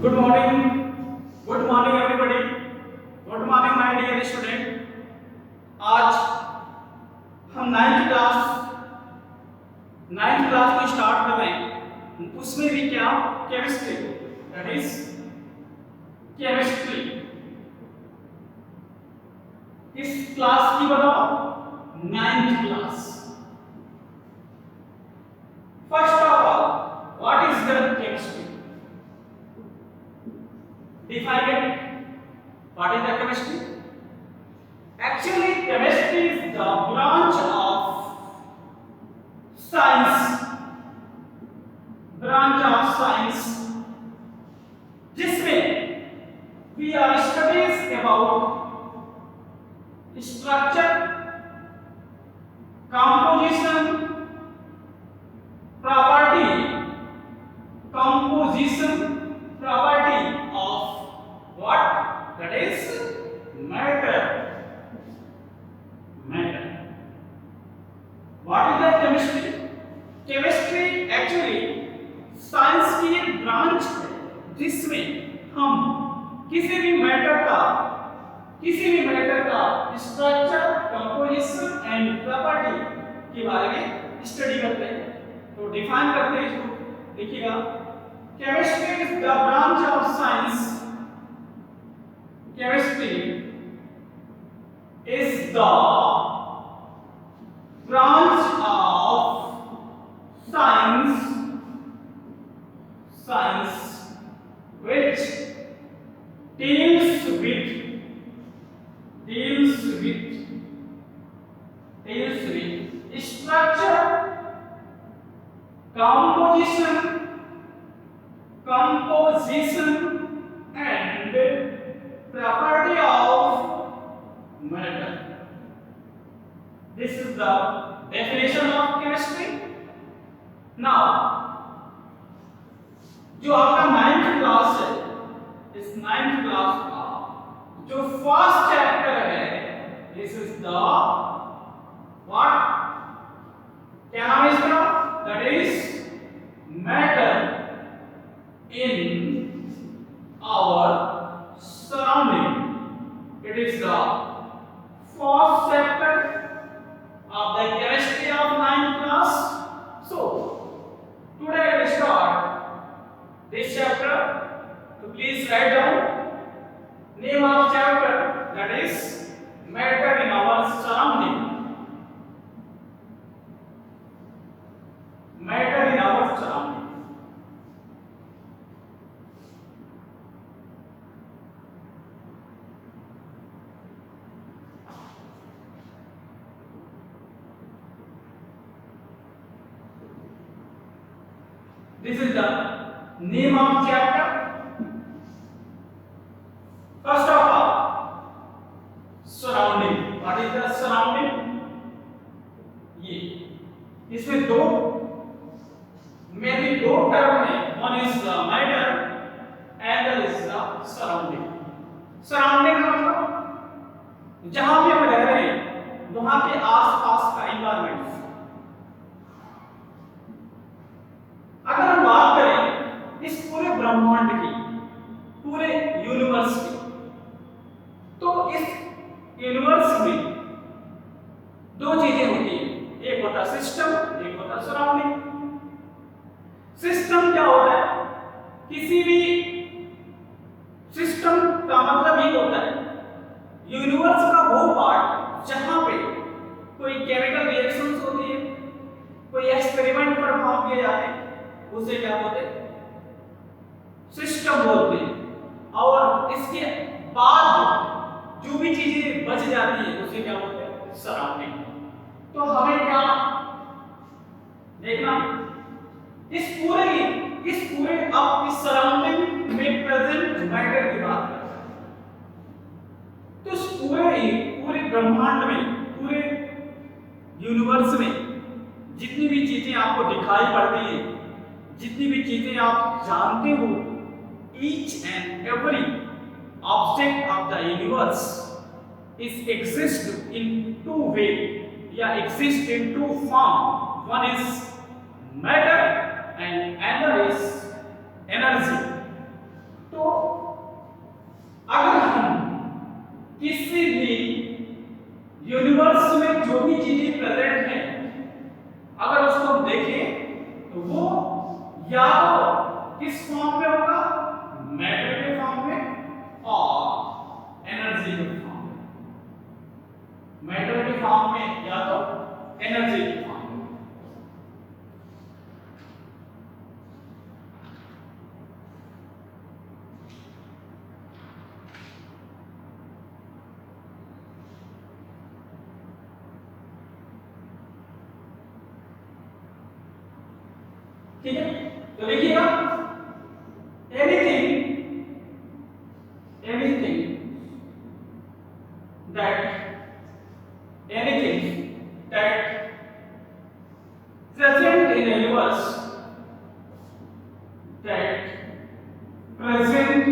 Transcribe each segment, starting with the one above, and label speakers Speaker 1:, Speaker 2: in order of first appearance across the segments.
Speaker 1: Good morning everybody. Good morning my dear student. आज हम ninth class को start कर रहे हैं। उसमें भी क्या, केमिस्ट्री, दैट इज केमिस्ट्री। किस क्लास की बताओ? Ninth class. First of all, what is the chemistry? Define it. What is the chemistry? Actually, chemistry is the branch of science. जिसमें we are studies about structure, composition, property of what? That is matter. What is that chemistry? Chemistry actually science की एक branch है जिसमें हम किसी भी matter का structure, composition and property के बारे में स्टडी करते हैं। तो डिफाइन करते हैं इसको, देखिएगा। Chemistry is the branch of science. Chemistry is the branch of science which deals with structure, composition and property of matter. This is the definition of chemistry. Now, जो आपका 9th क्लास है, इस 9th class का जो first chapter है, this is the what, क्या नाम है इसका? That is matter in our surrounding. It is the first chapter of the chemistry of 9th class. So today we start this chapter. So please write down name of chapter, that is matter in our surrounding. Matter in our surrounding. This is the name of chapter. First of all, surrounding. What is the surrounding? ये इसमें mainly दो term है। One is the matter and the is the surrounding. Surrounding का मतलब जहां भी हम रह रहे हैं वहां के आसपास का एनवायरनमेंट। अगर हम बात करें इस पूरे ब्रह्मांड की, पूरे यूनिवर्स की, तो इस यूनिवर्स में दो चीजें होती हैं, एक होता सिस्टम, एक होता सराउंडिंग। सिस्टम क्या होता है? किसी भी सिस्टम का मतलब ये होता है यूनिवर्स का वो पार्ट जहां पे कोई केमिकल रिएक्शंस होती है, कोई एक्सपेरिमेंट परफॉर्म किए जाते हैं, उसे क्या बोलते हैं? सिस्टम बोलते हैं। और इसके बाद जो भी चीजें बच जाती है उसे क्या बोलते हैं? सराउंडिंग। तो हमें क्या देखना, इस पूरे अब इस सराउंडिंग में प्रेजेंट मैटर की बात करते हैं। तो इस पूरे ब्रह्मांड में, पूरे यूनिवर्स में जितनी भी चीजें आपको दिखाई पड़ती है, जितनी भी चीजें आप जानते हो, each and every object of the universe is exist in two way या exist in two form. One is matter and another is energy. तो तो अगर हम किसी भी यूनिवर्स में जो भी चीजें प्रेजेंट हैं अगर उसको हम देखें तो वो या तो किस फॉर्म में होगा, मैटर के फॉर्म में और एनर्जी के फॉर्म में। मैटर के फॉर्म में या तो एनर्जी के फॉर्म में। ठीक है, तो लिखिएगा anything that present in a universe that present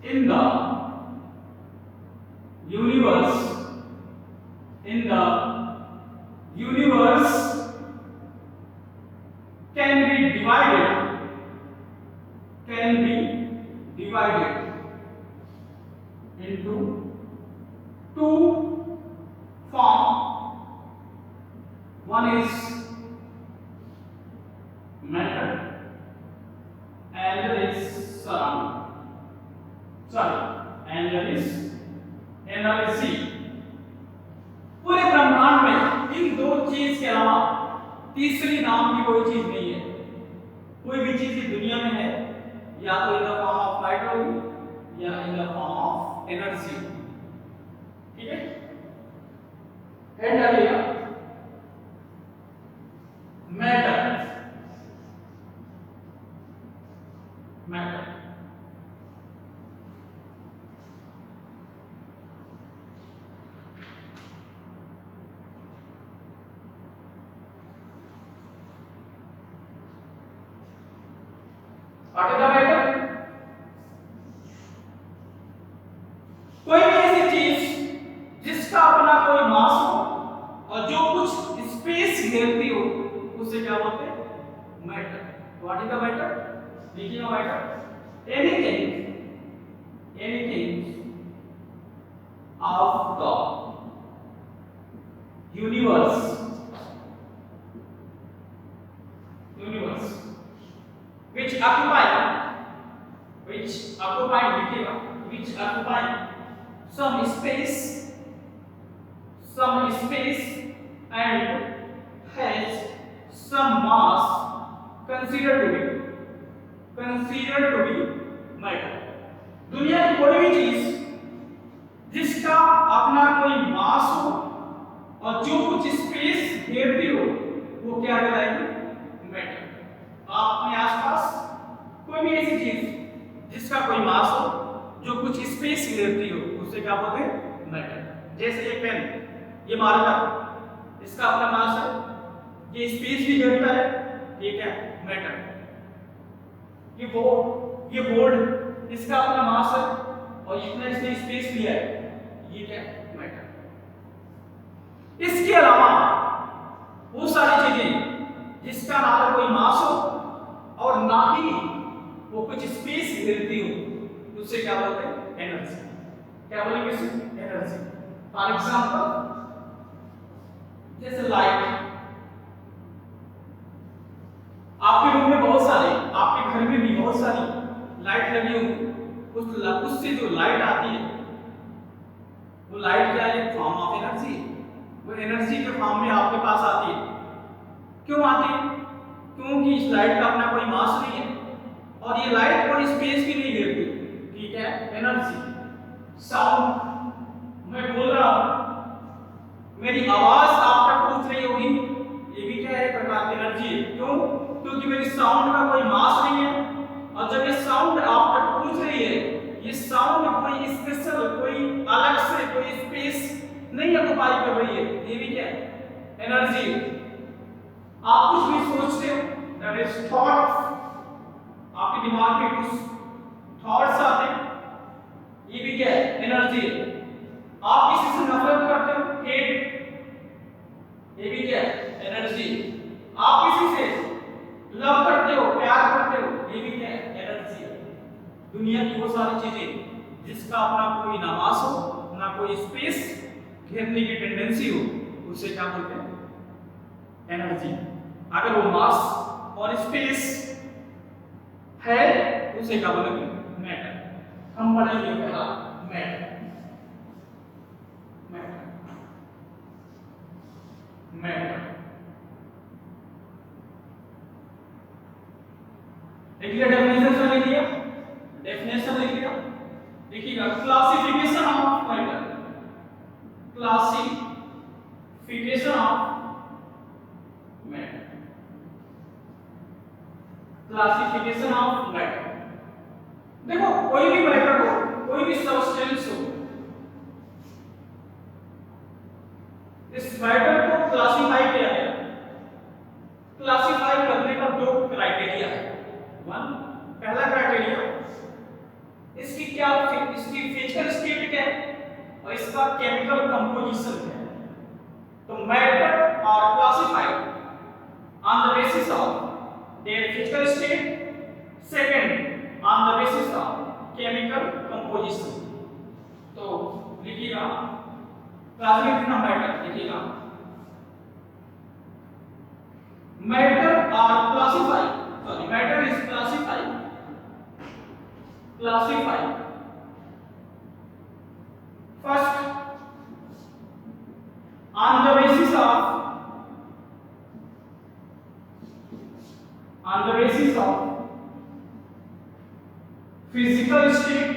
Speaker 1: in the universe can be divided into two forms. One is matter and there is and there is energy. पूरे ब्रह्मांड में इन दो चीज के अलावा तीसरी नाम की कोई चीज नहीं है। कोई भी चीज दुनिया में है या तो in the form of matter होगी या in the form of energy. ठीक है, हेड डालिएगा matter. What is the matter? कोई भी ऐसी चीज जिसका अपना कोई मास हो और जो कुछ स्पेस घेरती हो उसे क्या बोलते हैं? Matter. What is the matter? देखिए matter anything of the universe which occupy some space and has some mass considered to be matter। दुनिया की कोई भी चीज जिसका अपना कोई मास हो और जो कुछ स्पेस घेरती हो वो क्या कहलाएगी? मैटर। आप अपने आसपास कोई भी ऐसी चीज जिसका कोई मास हो जो कुछ स्पेस घेरती हो उसे क्या बोलते हैं? मैटर। जैसे ये पेन, ये मार्कर, इसका अपना मास है, ये स्पेस भी घेरता है, ठीक है, मैटर। ये बोर्ड, इसका अपना मास है और इतना इसने स्पेस लिया है, ये क्या? मैटर। इसके अलावा वो सारी चीजें जिसका ना तो कोई मास हो और ना ही वो कुछ स्पेस घेरती हो उसे क्या बोलते हैं? एनर्जी। क्या बोलेंगे इसे? एनर्जी। फॉर एग्जांपल जैसे लाइट, आपके रूम में बहुत सारे, आपके घर में भी बहुत सारी लाइट लगी हो, उससे जो लाइट आती है वो लाइट क्या है? Form of energy. वो एनर्जी के फॉर्म में आपके पास आती है। क्यों आती है? क्योंकि इस लाइट का अपना कोई मास नहीं है और ये लाइट कोई स्पेस भी नहीं घेरती, ठीक है, एनर्जी। साउंड, मैं बोल रहा हूं, मेरी आवाज आप तक पहुंच रही होगी, ये भी क्या है? एक प्रकार की एनर्जी है। क्यों? क्योंकि मेरी साउंड का कोई मास नहीं है और जब ये साउंड आप तक पहुंच रही है, ये साउंड कोई स्पेशल, कोई अलग से कोई स्पेस नहीं ऑक्युपाई कर रही है, ये भी क्या है? एनर्जी। आप कुछ भी सोचते हो, दैट इज थॉट, आपके दिमाग में कुछ थॉट्स आते हैं, ये भी क्या है? एनर्जी। आप किसी से नफरत करते हो, हेट, ये भी क्या है? एनर्जी। आप किसी से लव करते हो, प्यार करते हो, ये भी क्या है? एनर्जी। जिसका अपना कोई ना मास हो ना कोई स्पेस घेरने की टेंडेंसी हो, उसे क्या बोलते हैं? एनर्जी। अगर वो मास और स्पेस है उसे क्या बोलेंगे? मैटर। हम पढ़ेंगे पहला मैटर। मैटर मैटर देखिए डेफिनेशन से लिख दिया, डेफिनेशन लिख दिया। देखिएगा classification of matter, classification of matter, classification of matter. देखो कोई भी मैटर हो, कोई भी सब्सटेंस हो, इस मैटर को क्लासिफाई किया गया। क्लासिफाई करने का दो क्राइटेरिया है। पहला क्राइटेरिया इसकी फिजिकल स्टेट क्या है और इसका केमिकल कंपोजिशन क्या है। तो matter are classified on the basis of their physical state, second on the basis of chemical composition. तो लिखिएगा क्लासिफिकेशन ऑफ मैटर, लिखिएगा matter are classified, sorry, matter is classified first on the basis of physical state,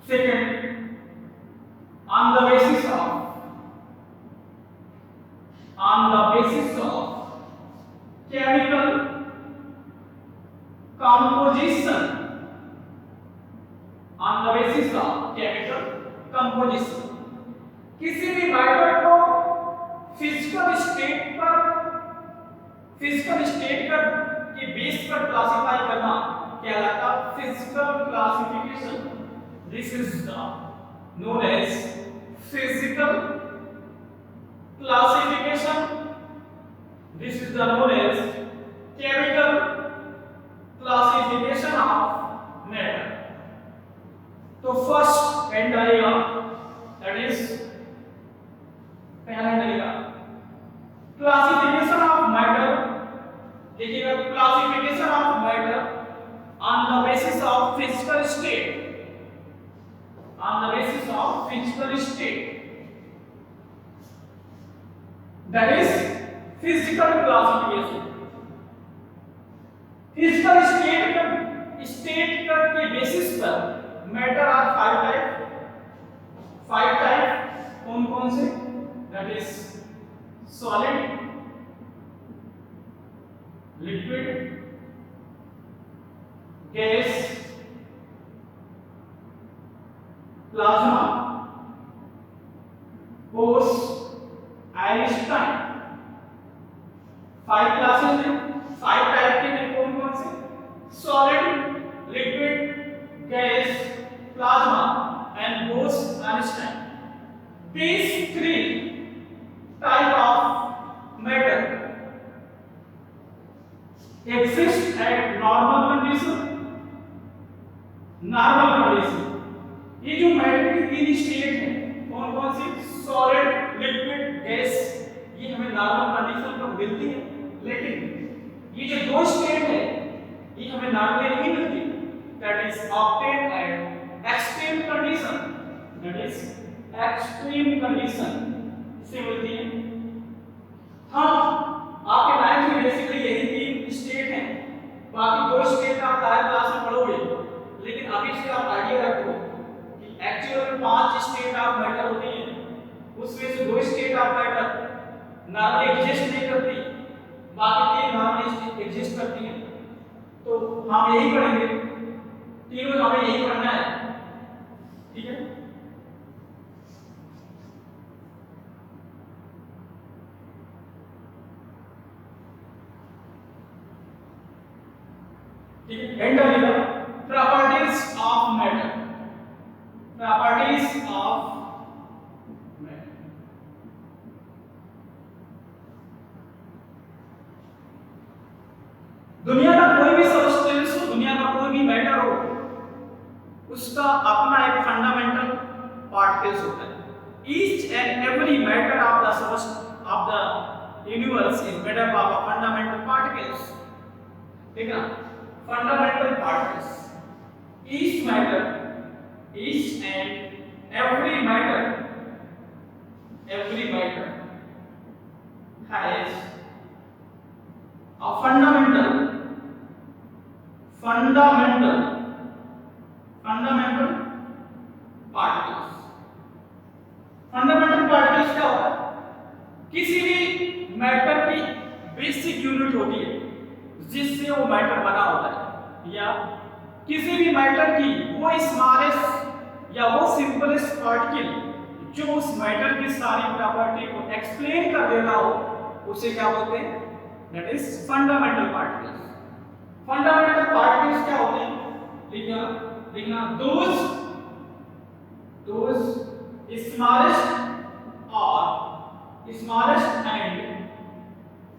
Speaker 1: second on the basis of chemical composition, on the basis of chemical composition। किसी भी matter को physical state के base पर classify करना कहलाता है physical classification. This is known as physical classification, this is known as chemical classification of matter। तो first and आएगा, दैट इज पहला एंड आएगा क्लासिफिकेशन ऑफ मैटर। देखिएगा classification of matter on the basis of physical state, on the basis of physical state, that is physical classification। physical state के basis पर matter are five type. कौन कौन से? that is solid, liquid, gas, plasma, ठोस, Einstein. 5 classes हैं, 5 type के हैं। कौन कौन से? Solid, liquid, gas, plasma and ठोस, Einstein. These 3 type of matter exist at normal condition। ये जो मैटर की 3 स्टेट है, कौन कौन सी? सॉलिड, लिक्विड, गैस, ये हमें नॉर्मल कंडीशन पर मिलती है। लेकिन ये जो 2 स्टेट है ये हमें नॉर्मली नहीं मिलती, that is obtain eight extreme condition, that is extreme condition से मिलती है। हाँ, आपके लाइफ में बेसिकली यही 3 स्टेट हैं, बाकी 2 स्टेट आप हायर क्लास में पढ़ोगे। लेकिन अभी से आप आइडिया रखो एक्चुअल में 5 स्टेट ऑफ मैटर होती हैं, उसमें से 2 state of matter normally exist नहीं करती, बाकी 3 नॉर्मली एग्जिस्ट करती हैं। तो हम यही पढ़ेंगे, तीनों हमें यही पढ़ना है, ठीक है? ठीक है, एंड आएगा properties of matter. Properties of matter. दुनिया का कोई भी सब्सटेंस उसका अपना एक फंडामेंटल पार्टिकल्स होता है। Each and every matter of the universe is made up of fundamental particles. ठीक है, fundamental particles. Each matter, each and every matter has a fundamental particles। Fundamental particles क्या होता है? किसी भी मैटर की बेसिक यूनिट होती है जिससे वो मैटर बना होता है, या किसी भी मैटर की वो स्मॉलेस्ट या वो सिंपलेस्ट पार्टिकल जो उस मैटर की सारी प्रॉपर्टी को एक्सप्लेन कर देना हो, उसे क्या बोलते हैं? That is fundamental particles. Fundamental particles क्या होते हैं? लिखना those smallest and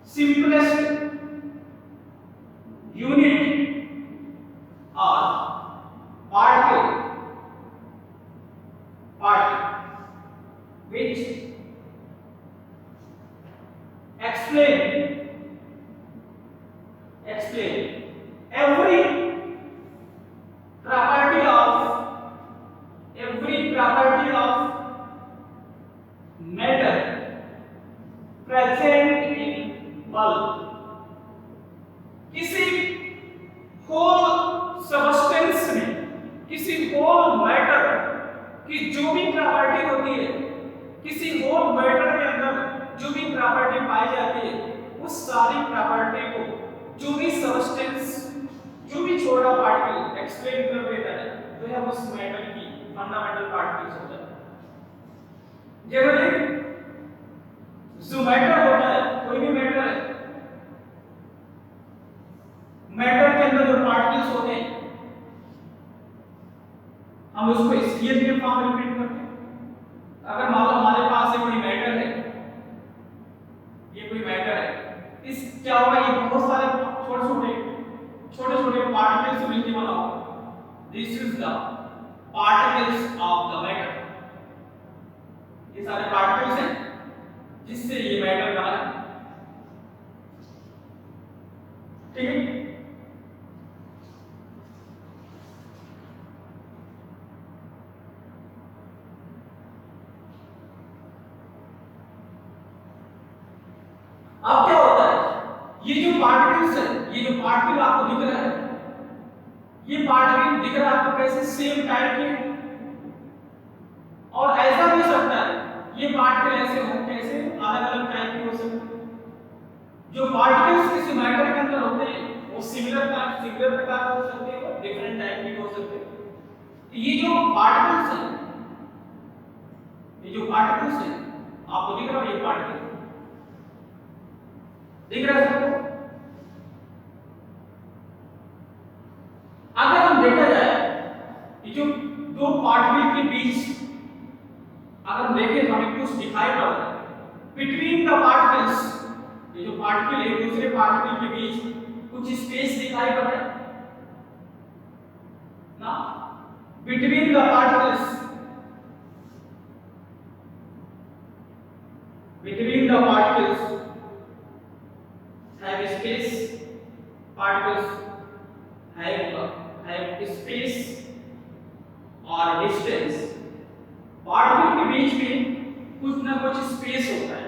Speaker 1: simplest unit और particle which explain every property of matter present in bulk। किसी होल सबस्टेंस में, किसी होल मैटर की जो भी प्रॉपर्टी होती है, किसी होल मैटर के अंदर जो भी प्रॉपर्टी पाई जाती है, उस सारी प्रॉपर्टी को जो भी सबस्टेंस, जो भी छोटा पार्टिकल एक्सप्लेन कर देता है, तो यह उस मैटर की फंडामेंटल पार्टिकल्स होता है। जनरली जो मैटर होता है, कोई भी मैटर है, मैटर के अंदर जो पार्टिकल्स होते हैं, हम उसको स्केल के फॉर्म में रिप्रेजेंट करते हैं। अगर मान लो हमारे पास ये कोई मैटर है, ये कोई मैटर है, इस क्या होगा, ये बहुत सारे छोटे-छोटे पार्टिकल्स मिलके बना होगा। This is the particles of the matter. ये सारे पार्टिकल्स हैं जिससे ये मैटर बना है। ठीक है, अब क्या होता है, ये जो पार्टिकल्स है, ये जो पार्टिकल आपको दिख रहा है, ये पार्टिकल दिख रहा है आपको कैसे? सेम टाइप के। और ऐसा भी हो सकता है ये पार्टिकल ऐसे हो, कैसे अलग-अलग टाइप के हो सकते हैं। जो पार्टिकल्स किसी मैटर के अंदर होते हैं वो सिमिलर प्रकार के हो सकते हैं और डिफरेंट टाइप के हो सकते हैं। ये जो पार्टिकल्स हैं, आपको दिख रहा है, ये पार्टिकल दिख रहा है सबको? अगर हम देखा जाए ये जो दो पार्टिकल के बीच अगर हम देखें तो हमें कुछ दिखाई पड़ रहा है। बिटवीन द पार्टिकल्स, ये जो पार्टिकल है दूसरे पार्टिकल के बीच कुछ स्पेस दिखाई पड़ रहा है ना? Between the particles, have space, particles have space और distance। पार्टिकल के बीच में कुछ ना कुछ स्पेस होता है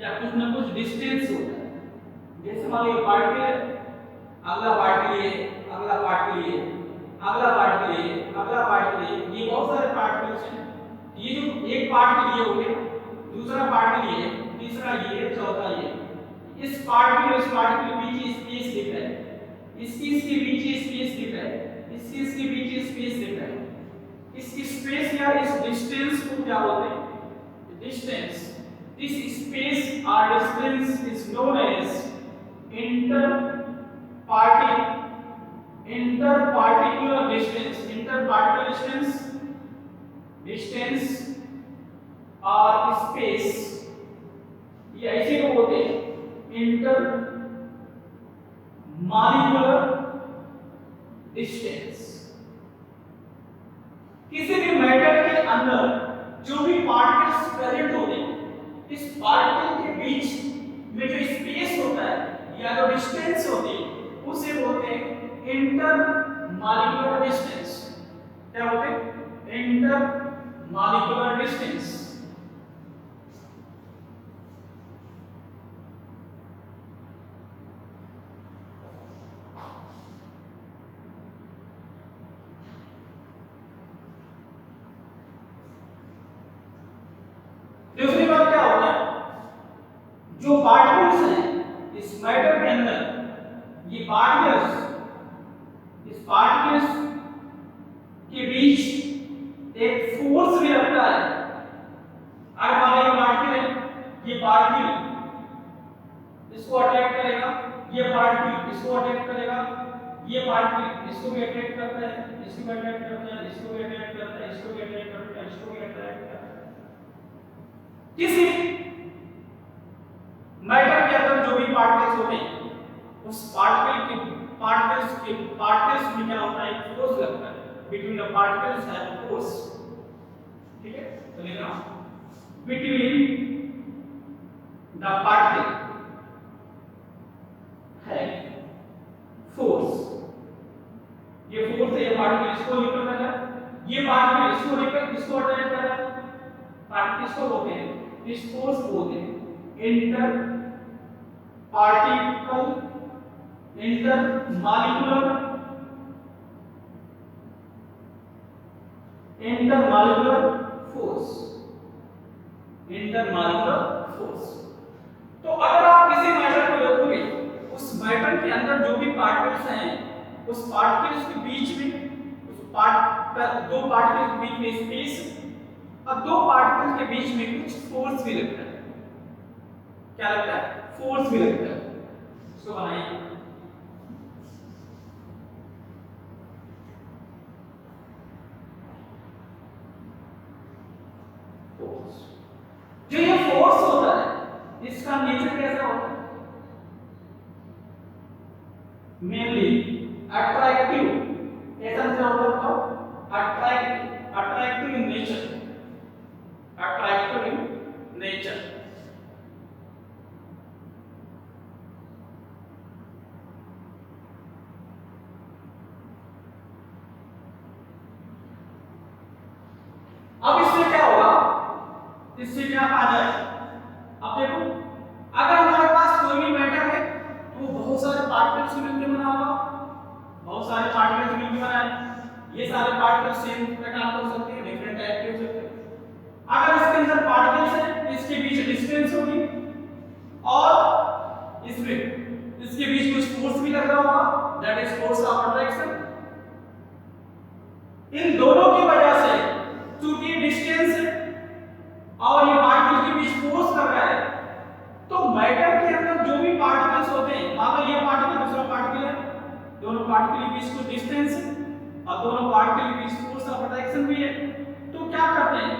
Speaker 1: या कुछ ना कुछ डिस्टेंस होता है। जैसे मान लो पार्टिकल है, अगला पार्टिकल ये, अगला पार्टिकल ये, अगला पार्टिकल ये, अगला पार्टिकल ये बहुत सारे पार्टिकल्स हैं। ये जो एक पार्टिकल ये हो गया, दूसरा पार्टिकल ये, तीसरा ये, चौथा ये। इस पार्टिकल के बीच स्पेस दिख रहा है, इसके बीच स्पेस दिख रहा है, इसके बीच स्पेस दिख रहा है। इस स्पेस या इस डिस्टेंस को क्या बोलते हैं? डिस्टेंस। दिस स्पेस और distance is known as interparticular distance और स्पेस, ये ऐसे को बोलते हैं intermolecular distance। अंदर जो भी पार्टिकल्स प्रेजेंट होते हैं, इस पार्टिकल के बीच में जो स्पेस होता है या जो डिस्टेंस होती है उसे बोलते हैं इंटरमॉलिक्यूलर डिस्टेंस। क्या बोलते हैं? Intermolecular distance. दूसरी बात क्या होता है, जो पार्टिकल्स हैं इस मैटर के अंदर, ये पार्टिकल्स, इस पार्टिकल्स के बीच एक फोर्स भी लगता है। अगर मान लो ये पार्टिकल है, ये पार्टिकल इसको अट्रैक्ट करेगा, ये पार्टिकल इसको अट्रैक्ट करेगा, ये पार्टिकल इसको भी अट्रैक्ट करता है, इसको भी अट्रैक्ट करता है, इसको भी अट्रैक्ट करता है, इसको भी अट्रैक्ट करता है, इसको भी अट्रैक्ट करता है। किसी मैटर के अंदर जो भी पार्टिकल्स होते हैं उस पार्टिकल्स में क्या होता है, एक फोर्स लगता है। Between the particles have force. ठीक है, तो लिखना बिटवीन द पार्टिकल है फोर्स। ये फोर्स है, ये पार्टिकल इसको रिपेल कर रहा है, ये पार्टिकल इसको रिपेल, इसको अट्रैक्ट कर रहा है। पार्टिकल इसको बोलते हैं, इस फोर्स को बोलते हैं इंटरमॉलिक्यूलर फोर्स। Intermolecular force. तो अगर आप किसी मैटर को देखोगे, उस मैटर के अंदर जो भी पार्टिकल्स हैं उस पार्टिकल्स के बीच में, दो पार्टिकल्स के बीच में स्पेस, अब दो पार्टिकल्स के बीच में कुछ फोर्स भी लगता है। क्या लगता है? फोर्स भी लगता है। इसको बनाइए, फोर्स। जो ये फोर्स होता है इसका नेचर कैसा होता है? Mainly attractive. कैसा होता है? Attractive in nature. Attractive in nature. अब इससे क्या होगा? इससे क्या फायदा है? अब देखो, अगर हमारे पास कोई भी मैटर है तो बहुत सारे पार्टिकल्स मिलकर बना होगा, बहुत सारे पार्टिकल्स मिलकर बना है। ये सारे पार्टिकल्स सेम प्रकार के हो सकते हैं, डिफरेंट टाइप के हो सकते हैं। अगर इसके अंदर पार्टिकल्स है, इसके बीच डिस्टेंस होगी और इसमें इसके बीच कुछ फोर्स भी लग रहा होगा, that is force of attraction. इन दोनों की वजह से चूंकि डिस्टेंस और ये पार्टिकल के बीच फोर्स कर रहा है, तो मैटर के अंदर जो भी पार्टिकल्स होते हैं, मान लो ये पार्टिकल दूसरा पार्टिकल है, दोनों पार्टिकल के बीच कुछ डिस्टेंस है और दोनों पार्टिकल के बीच फोर्स ऑफ अट्रैक्शन भी है, तो क्या करते हैं,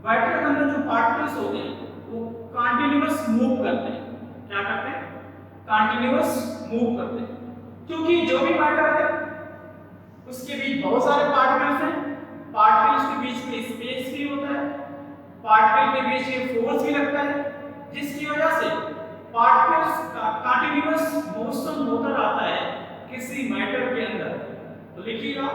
Speaker 1: मैटर के अंदर जो पार्टिकल्स होते हैं वो कंटीन्यूअस मूव करते हैं। क्या करते हैं? कंटीन्यूअस मूव करते हैं, क्योंकि जो भी मैटर है उसके बीच बहुत सारे पार्टिकल्स हैं, पार्टिकल्स के बीच में स्पेस भी होता है, पार्टिकल के बीच में फोर्स भी लगता है, जिसकी वजह से पार्टिकल्स का कंटीन्यूअस मोशन होता रहता है किसी मैटर के अंदर। तो लिखिएगा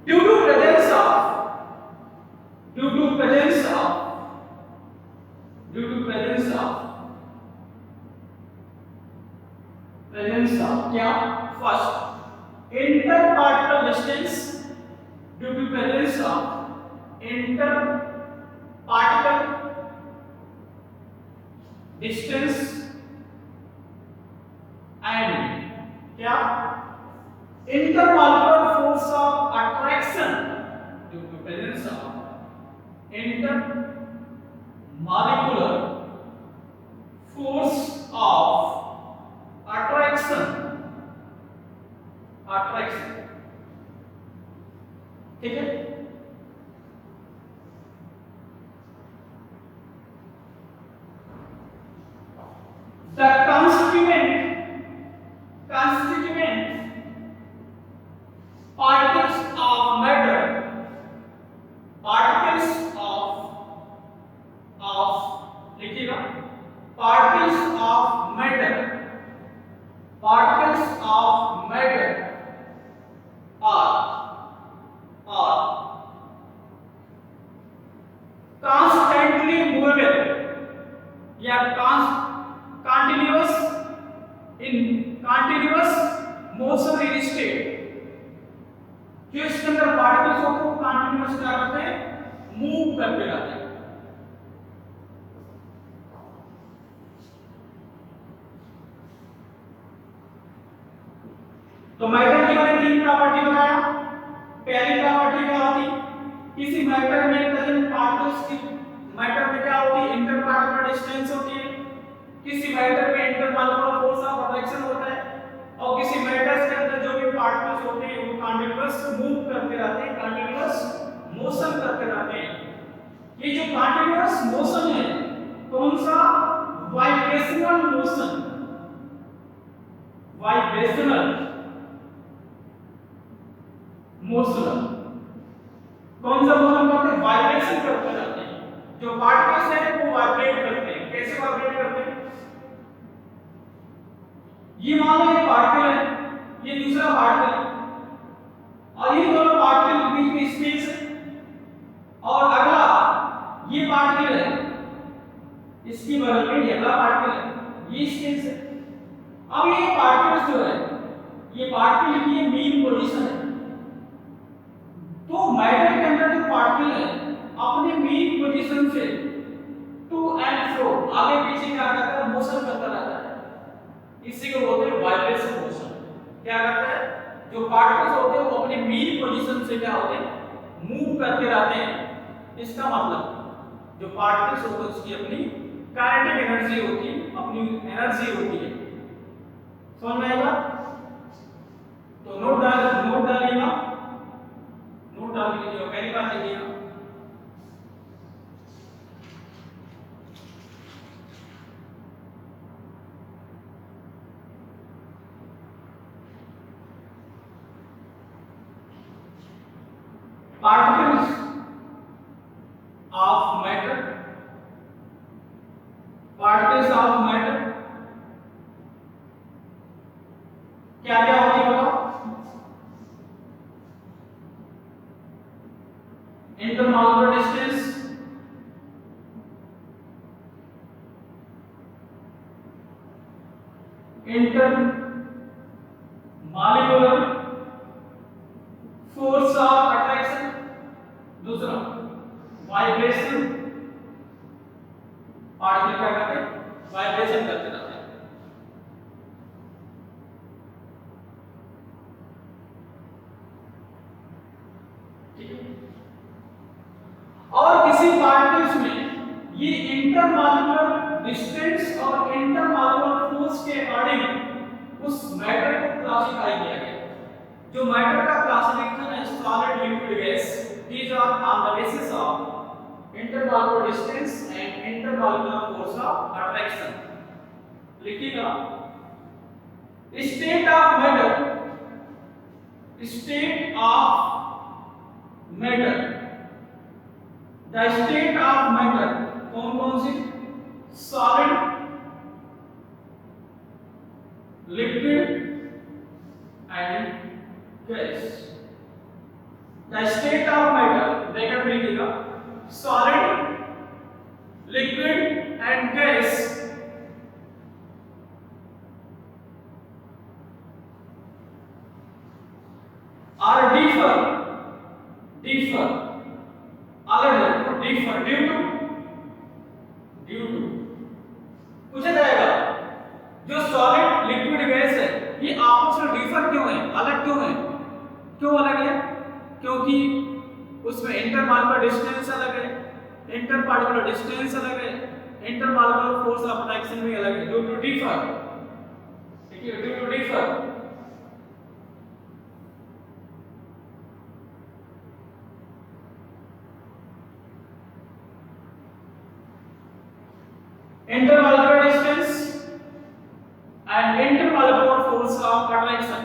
Speaker 1: due to presence of क्या? First interparticle distance, due to presence of interparticle distance and क्या? intermolecular force of attraction, due to presence of intermolecular force of attraction। ठीक है, the constituent particles of matter are constantly movable या continuous motionary state। जो इसके अंदर particles होते हैं वो कंटिन्यूअस क्या करते हैं, मूव करते रहते हैं। तो मैटर की मैंने तीन प्रॉपर्टी बताया। पहली प्रॉपर्टी क्या होती, किसी मैटर में प्रेजेंट पार्टिकल्स की मैटर में क्या होती है, इंटर पार्टिकुलर डिस्टेंस होती है। किसी मैटर में inter molecular force of attraction होता है और किसी मैटर्स के अंदर जो भी पार्टिकल्स होते हैं वो कंटीन्यूअस मूव करते रहते हैं, कंटीन्यूअस मोशन करते रहते हैं। ये जो कंटीन्यूअस मोशन है कौन सा, वाइब्रेशनल मोशन, वाइब्रेशनल मोशन। कौन सा मोशन करते हैं, वाइब्रेशन करते रहते हैं। जो पार्टिकल्स हैं वो वाइब्रेट करते हैं। कैसे वाइब्रेट करते हैं, ये मान लो ये पार्टिकल है, ये दूसरा पार्टिकल है और ये दोनों पार्टिकल के बीच में स्पेस है और अगला ये पार्टिकल है, इसकी बगल में ये अगला पार्टिकल है, ये स्पेस है। अब ये पार्टिकल्स जो है ये पार्टिकल की ये मेन पोजीशन है। तो मैटर के अंदर जो पार्टिकल है अपने मेन पोजीशन से टू एंड फ्रो आगे पीछे क्या करता है, मोशन करता रहता है। इसी को बोलते हैं वाइब्रेशन मोशन। क्या करता है, जो पार्टिकल्स होते हैं वो अपने मेन पोजीशन से क्या होते हैं, मूव करते रहते हैं। इसका मतलब जो पार्टिकल्स होते हैं उसकी अपनी काइनेटिक एनर्जी होती है, अपनी एनर्जी होती है। समझ में आएगा, तो नोट डालिएगा, नोट डाल लीजिए। पहली बात देखिएगा, particles of matter, particles of matter क्या क्या होती है बताओ, intermolecular distance, inter molecular force of attraction, दूसरा वाइब्रेशन, पार्टिकल क्या करते हैं, वाइब्रेशन करते रहते हैं। ठीक है, और किसी पार्टिकल्स में ये इंटरमॉलिक्यूलर डिस्टेंस और इंटरमॉलिक्यूलर फोर्स के अकॉर्डिंग उस मैटर को क्लासिफाई किया गया। जो मैटर का क्लासिफिकेशन है solid, liquid, gas, these are on the basis of intermolecular distance and intermolecular force of attraction। लिखिएगा, state of matter, state of matter, the state of matter कौन कौन सी, solid, liquid and gas. The state of matter bracket में लिखिएगा, solid, liquid and gas are differ due to पूछा जाएगा जो solid, liquid, gas है ये आपस में डिफर क्यों है, अलग क्यों है, क्यों अलग है, क्योंकि उसमें इंटरमॉलिक्यूलर डिस्टेंस अलग है, इंटर पार्टिकुलर डिस्टेंस अलग है, इंटरमॉलिक्यूलर फोर्स ऑफ अट्रैक्शन भी अलग है। ड्यू टू डिफर, ठीक है, due to differ intermolecular distance and intermolecular force of attraction।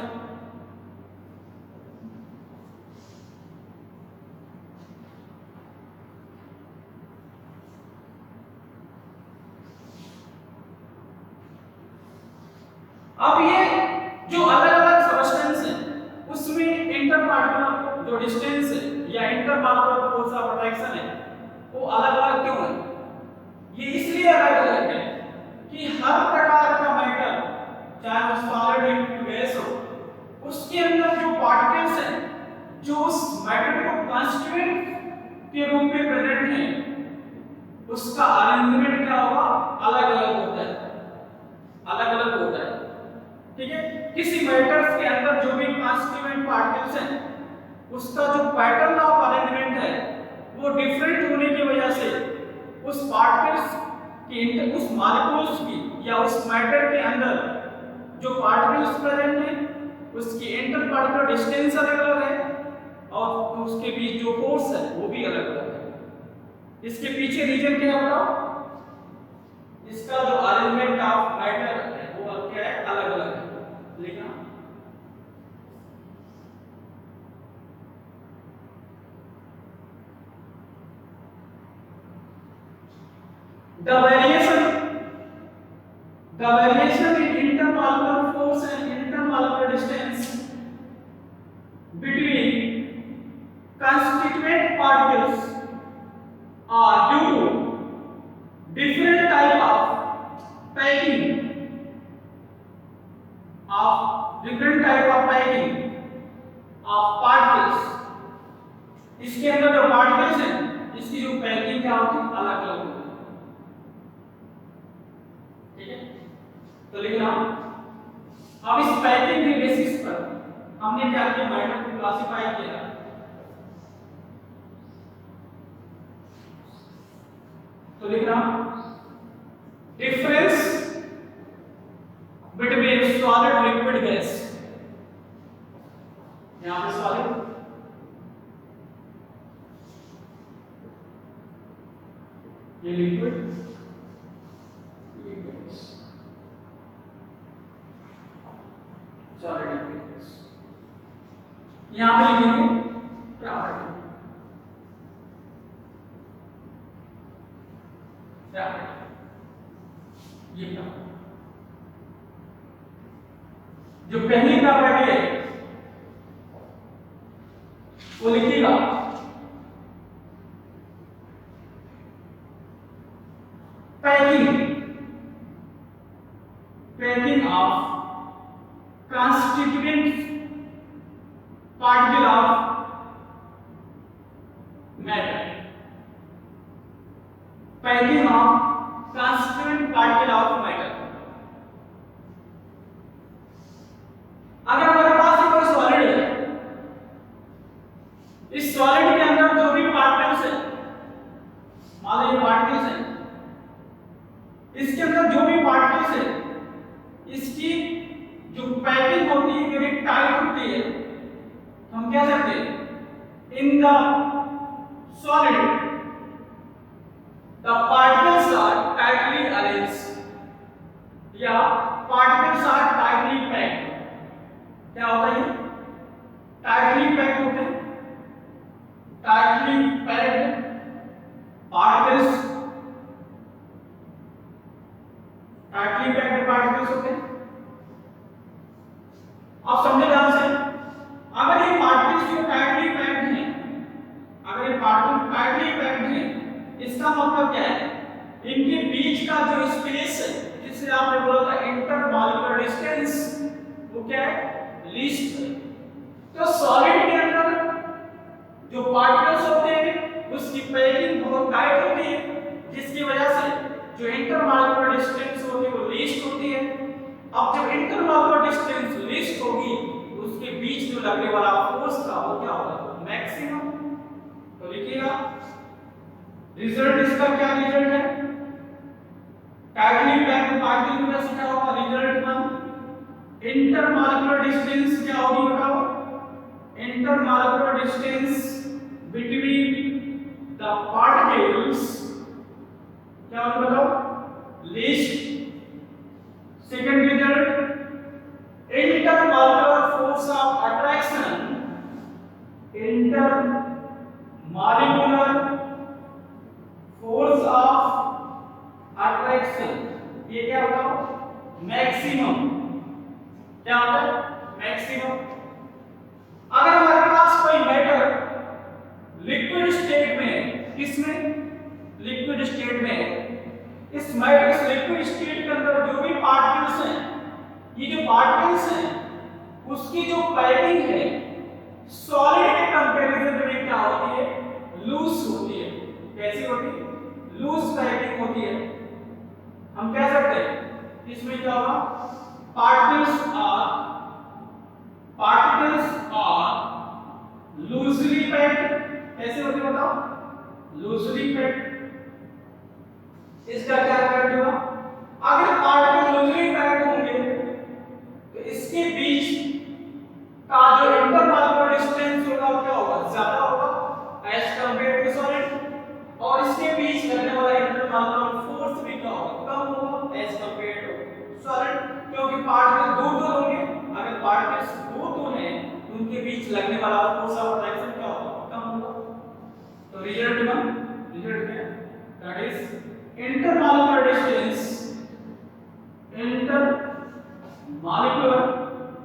Speaker 1: अब ये जो अलग अलग सबस्टेंस है उसमें इंटर पार्टिकुलर जो डिस्टेंस है या inter particular force of attraction है वो अलग अलग क्यों है? ये इसलिए अलग अलग है कि हर प्रकार का मैटर, चाहे वो सॉलिड लिक्विड गैस हो, उसके अंदर जो पार्टिकल्स हैं जो उस मैटर को कांस्टिट्यूएंट के रूप में प्रेजेंट है, उसका अरेंजमेंट क्या होगा? अलग अलग होता है, अलग अलग होता है। ठीक है, किसी मैटर्स के अंदर जो भी कांस्टिट्यूएंट पार्टिकल्स हैं उसका जो पैटर्न ऑफ अरेंजमेंट है वो डिफरेंट होने की वजह से उस पार्टिकल्स की उस मॉलिक्यूल्स की या उस मैटर के अंदर जो पार्टिकल्स प्रेजेंट हैं उसकी इंटर पार्टिकुलर डिस्टेंस अलग अलग है और उसके बीच जो फोर्स है वो भी अलग अलग है। इसके पीछे रीजन क्या है बताओ? इसका जो अरेंजमेंट ऑफ मैटर है वो क्या है? अलग अलग है। लिखना the variation in intermolecular force and intermolecular distance between constituent particles are due to different type of packing of particles। इसके अंदर जो पार्टिकल्स हैं इसकी जो पैकिंग क्या होती है? अलग अलग होती है। ठीक है, तो लिखना अब इस पैकिंग के बेसिस पर हमने क्या किया? मैटर को क्लासिफाई किया। तो लिखना difference between solid liquid gas, यहां पे सॉलिड, ये लिक्विड, ये गैस, सॉलिड लिक्विड गैस। यहां पे लिखेंगे प्रॉपर्टी, ये जो पहली प्रॉपर्टी है वो लिखिएगा packing of constituent particle of matter, packing of constituent particle of matter। अगर हमारे पास कोई सॉलिड है, इस सॉलिड के अंदर जो भी पार्टिकल्स है, मान लो ये पार्टिकल्स है, इसके अंदर जो भी पार्टिकल्स है इसकी जो पैकिंग होती है वेरी टाइट होती है, हम क्या कहते हैं? In the solid the particles are tightly arranged या पार्टिकल्स आर टाइटली पैक्ड। क्या होता है? टाइटली पैक्ड होते हैं, tightly packed particles, tightly packed particles होते हैं। आप समझे ध्यान से, अगर ये पार्टिकल्स जो टाइटली पैक्ड हैं, अगर ये पार्टिकल टाइटली पैक्ड हैं, इसका मतलब क्या है? इनके बीच का जो स्पेस है जिसे आपने बोला था इंटरमॉलिक्यूलर डिस्टेंस, वो क्या है? लीस्ट है। तो सॉलिड के अंदर जो पार्टिकल्स होते हैं उसकी पैकिंग बहुत टाइट होती है, जिसकी वजह से जो इंटरमॉलिक्यूलर डिस्टेंस होती है वो लीस्ट होती है। अब जब इंटरमॉलिक्यूलर डिस्टेंस लीस्ट होगी उसके बीच जो लगने वाला फोर्स था वो क्या होगा? मैक्सिमम। तो लिखिएगा रिजल्ट, इसका क्या रिजल्ट है? टाइटली पैक्ड पार्टिकल की वजह से क्या होगा? रिजल्ट 1। इंटरमॉलिक्यूलर डिस्टेंस क्या होगी बताओ? Intermolecular distance between the particles क्या होगा बताओ? Least. Second result intermolecular force of attraction, intermolecular force of attraction, ये क्या बताओ? मैक्सिमम। क्या होता है मैक्सिमम। अगर हमारे पास कोई मैटर लिक्विड स्टेट में, किसमें लिक्विड स्टेट में, इस लिक्विड स्टेट के अंदर जो भी पार्टिकल्स हैं, ये जो पार्टिकल्स हैं उसकी जो पैकिंग है सॉलिड के कंपैरिजन में क्या होती है, लूज होती है। कैसी होती है, लूज पैकिंग होती है। हम कह सकते हैं इसमें क्या होगा, पार्टिकल्स आर लूजली पैक्ड। कैसे होती है बताओ, लूजली पैक्ड। इसका क्या करना होगा, अगर पार्टिकल लूजली पैक्ड होंगे तो इसके बीच का जो इंटरमॉलिक्यूलर डिस्टेंस होगा क्या होगा, ज्यादा होगा एज कंपेयर टू सॉलिड। और इसके बीच लगने वाला इंटरमॉलिक्यूलर फोर्स भी क्या होगा, कम होगा एज कंपेयर टू सॉलिड, क्योंकि पार्टिकल दूर दूर होंगे। अगर पार्टिकल्स दूर दूर हैं तो उनके बीच लगने वाला फोर्स ऑफ अट्रैक्शन क्या होगा, कम होगा। तो रिजल्ट क्या है, that is intermolecular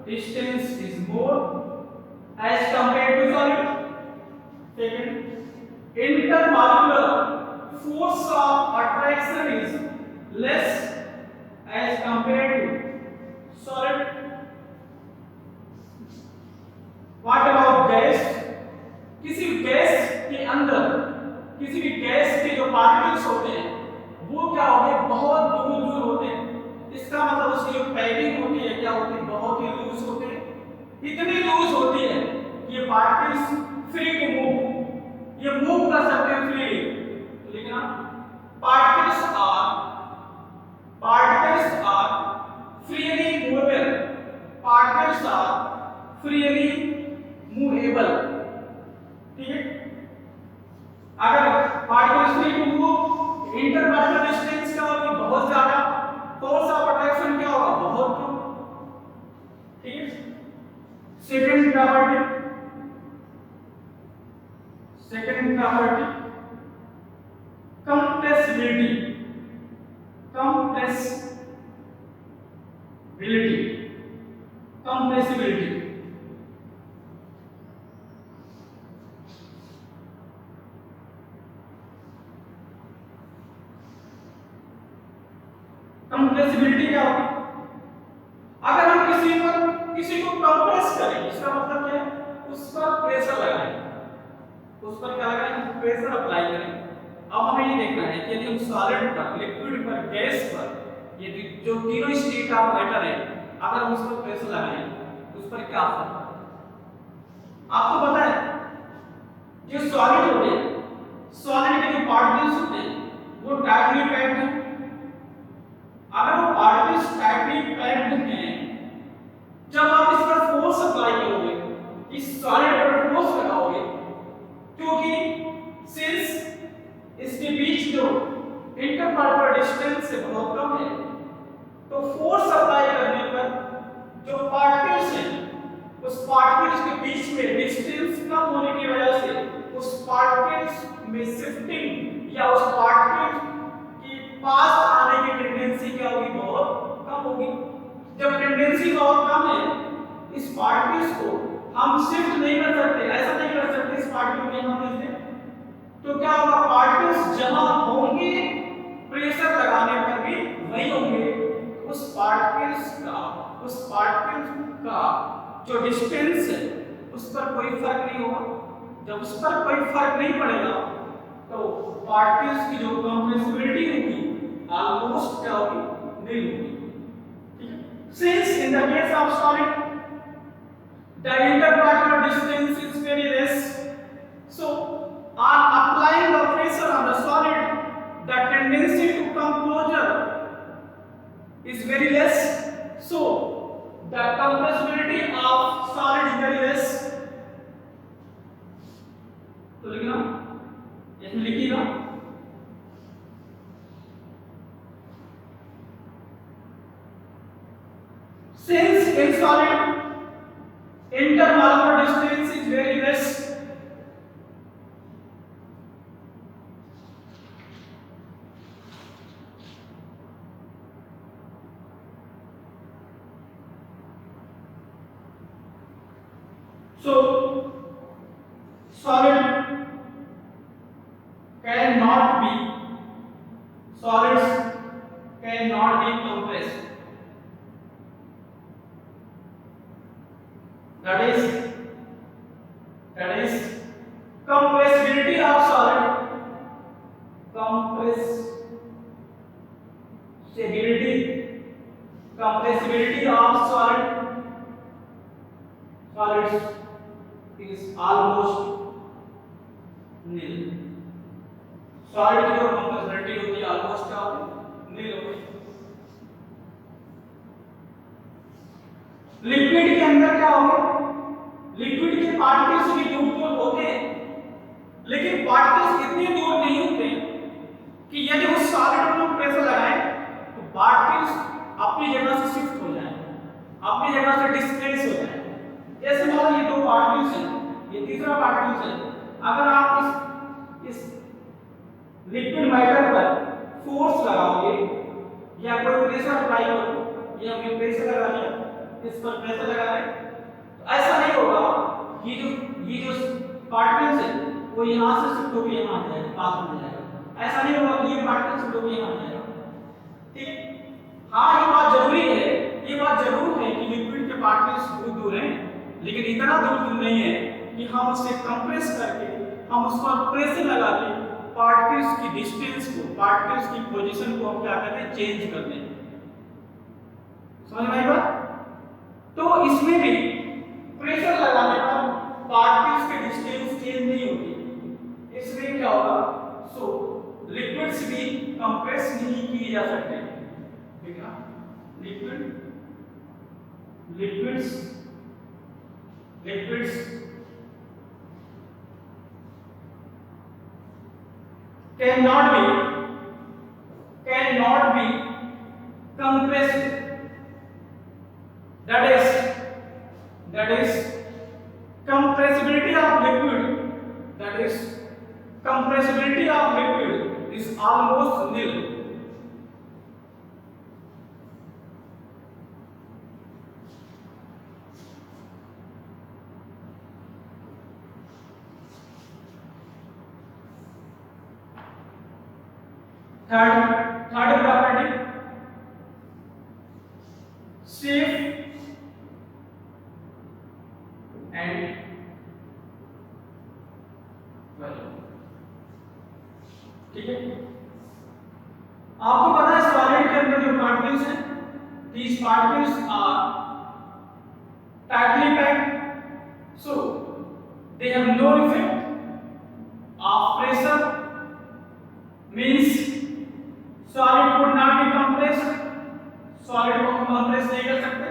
Speaker 1: distance is more as compared to solid. Second, intermolecular force of attraction is less as compared to solid. What about gas? किसी गैस के अंदर, किसी भी गैस के जो पार्टिकल्स होते हैं वो क्या होते हैं, बहुत दूर दूर होते हैं। इसका मतलब उसकी जो पैकिंग होती है क्या होती है, बहुत ही लूज होते हैं। इतनी लूज होती है कि ये पार्टिकल्स फ्री टू मूव, ये मूव कर सकते हैं फ्रीली। तो लिखना particles are freely movable, particles are freely movable. ठीक है, अगर particles free to move, intermolecular distance क्या होगी, बहुत ज्यादा, फोर्स ऑफ अट्रैक्शन क्या होगा, बहुत कम। ठीक है, सेकंड प्रॉपर्टी कंप्रेसिबिलिटी। कंप्रेसिबिलिटी क्या होगी, अगर हम किसी को कंप्रेस करें, इसका मतलब क्या है, उस पर प्रेशर लगाएं, उस पर क्या लगाएं, प्रेशर अप्लाई करें। अब हमें ये देखना है कि यदि हम सॉलिड पर, लिक्विड पर, गैस पर, ये जो तीनों स्टेट ऑफ मैटर है, अगर हम उस पर प्रेशर लगाएं उस पर क्या असर होगा। आपको पता है जो सॉलिड होते हैं, सॉलिड के जो पार्टिकल्स होते हैं वो टाइटली पैक्ड हैं। अगर वो पार्टिकल्स टाइटली पैक्ड हैं, जब आप इस पर फोर्स अप्लाई करोगे, इस सॉलिड पर फोर्स लगाओगे, क्योंकि सिंस इसके बीच जो इंटरमॉलिक्यूलर डिस्टेंस है बहुत कम है, तो फोर्स अप्लाई करने पर जो पार्टिकल्स हैं उस पार्टिकल्स के बीच में डिस्टेंस कम होने की वजह से उस पार्टिकल्स में शिफ्टिंग या उस पार्टिकल की पास आने की टेंडेंसी क्या होगी, बहुत कम होगी। जब टेंडेंसी बहुत कम है, इस पार्टिकल्स को हम शिफ्ट नहीं कर सकते, ऐसा नहीं कर सकते इस पार्टिकल को यहां भेज दें, तो क्या होगा, पार्टिकल्स जहां होंगे प्रेशर लगाने पर भी वही होंगे। उस पार्टिकल्स का जो डिस्टेंस है उस पर कोई फर्क नहीं होगा। जब उस पर कोई फर्क नहीं पड़ेगा तो पार्टिकल्स की जो कंप्रेसिबिलिटी होगी ऑलमोस्ट क्या होगी, नहीं होगी। ठीक है, since in the case of solid the interparticular distance is very less, so on applying the pressure on the solid the tendency to come closer is very less, so the compressibility of solid is very less. तो लिखना, इसमें लिखिएगा since in solid intermolecular distance is very less, So solid cannot be solids cannot be compressed. That is compressibility of solid, compressibility of solids is almost nil. Solid की जो compressibility होती है almost क्या होती है, नील होती है। लिक्विड के अंदर क्या होगा, लिक्विड के पार्टिकल्स भी दूर दूर होते हैं, लेकिन पार्टिकल्स इतने दूर नहीं होते कि यदि उस सॉलिड पर हम प्रेशर लगाएं तो पार्टिकल्स अपनी जगह से शिफ्ट हो जाएं, अपनी जगह से डिस्प्लेस हो जाएं। जैसे मान लो ये दो पार्टिकल्स हैं, ये तीसरा पार्टिकल्स है, अगर आप इस लिक्विड मैटर पर फोर्स लगाओगे या कोई प्रेशर अप्लाई करो या कोई प्रेशर लगा दिया, इस पर प्रेशर लगा रहे तो ऐसा नहीं होगा, ये जो पार्टिकल्स है वो यहाँ से शिफ्ट होकर यहाँ आ जाएगा, पास में जाएगा। ऐसा नहीं होगा कि ये पार्टिकल शिफ्ट होकर यहाँ आ जाएगा। ठीक, हाँ ये बात जरूरी है, ये बात जरूर है कि लिक्विड के पार्टिकल्स दूर दूर हैं, लेकिन इतना दूर नहीं है कि हम उसे कंप्रेस करके हम उस पर प्रेशर लगा के पार्टिकल्स की डिस्टेंस को, पार्टिकल्स की पोजीशन को हम क्या करते हैं, चेंज कर दें। समझ में आई बात? तो इसमें भी प्रेशर लगाने पर पार्टिकल्स की डिस्टेंस चेंज नहीं होती, इसलिए क्या होगा, सो लिक्विड्स भी कंप्रेस नहीं किए जा सकते। ठीक है, liquids cannot be compressed. That is compressibility of liquid, is almost nil. Third property, safe and valuable। ठीक है, आपको पता है सॉलिड के अंदर जो पार्टिकल्स हैं, these particles are tightly packed, so they have no effect of pressure, means solid could not be compressed, solid को हम कंप्रेस नहीं कर सकते,